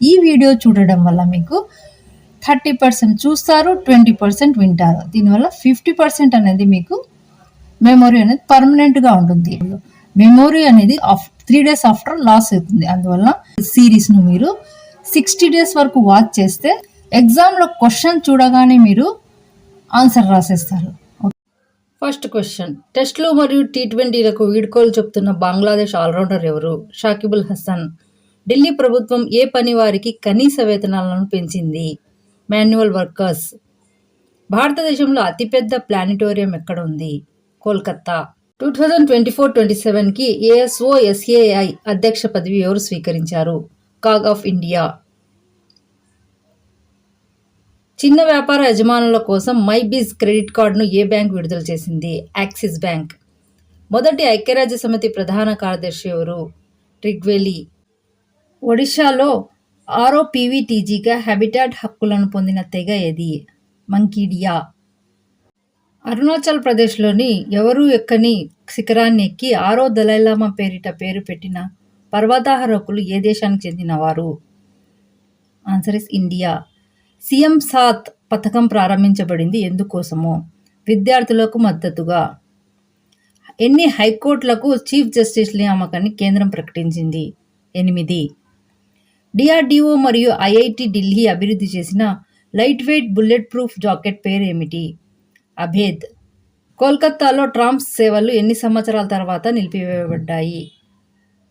ఈ వీడియో చూడడం వల్ల మీకు 30% చూస్తారు, 20% వింటారు. దీనివల్ల 50% అనేది మీకు మెమొరీ అనేది పర్మనెంట్గా ఉంటుంది. మెమొరీ అనేది 3 days ఆఫ్టర్ లాస్ అవుతుంది. అందువల్ల సిరీస్ను మీరు 60 days వరకు వాచ్ చేస్తే ఎగ్జామ్లో క్వశ్చన్ చూడగానే మీరు ఆన్సర్ రాసేస్తారు. ఫస్ట్ క్వశ్చన్, టెస్టులు మరియు T20లకు వీడ్కోలు చెప్తున్న బంగ్లాదేశ్ ఆల్రౌండర్ ఎవరు? షాకిబుల్ హసన్. ఢిల్లీ ప్రభుత్వం ఏ పని వారికి కనీస వేతనాలను పెంచింది? Manual workers. భారతదేశంలో అతిపెద్ద ప్లానిటోరియం ఎక్కడ ఉంది? కోల్కతా. 2024-27కి ASOSAI అధ్యక్ష పదవి ఎవరు స్వీకరించారు? CAG of India. చిన్న వ్యాపార యజమానుల కోసం మైబిజ్ క్రెడిట్ కార్డును ఏ బ్యాంక్ విడుదల చేసింది? Axis bank. మొదటి ఐక్యరాజ్య సమితి ప్రధాన కార్యదర్శి ఎవరు? రిగ్వేలి. ఒడిశాలో 6వ PVTGగా హ్యాబిటాట్ హక్కులను పొందిన తెగ ఏది? మంకీడియా. అరుణాచల్ ప్రదేశ్లోని ఎవరూ ఎక్కని శిఖరాన్ని ఎక్కి 6వ దలైలామా పేరిట పేరు పెట్టిన పర్వతారోహకులు ఏ దేశానికి చెందినవారు? Answer is India. సీఎం సాత్ పథకం ప్రారంభించబడింది ఎందుకోసము? విద్యార్థులకు మద్దతుగా. ఎన్ని హైకోర్టులకు చీఫ్ జస్టిస్ నియామకాన్ని కేంద్రం ప్రకటించింది? 8. DRDO మరియు IIT ఢిల్లీ అభివృద్ధి చేసిన light weight bullet proof jacket పేరు ఏమిటి? అభేద్. కోల్కతాలో ట్రామ్స్ సేవలు ఎన్ని సంవత్సరాల తర్వాత నిలిపివేయబడ్డాయి?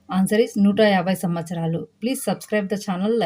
ఆన్సర్ ఇస్ 150 సంవత్సరాలు. Please subscribe the channel.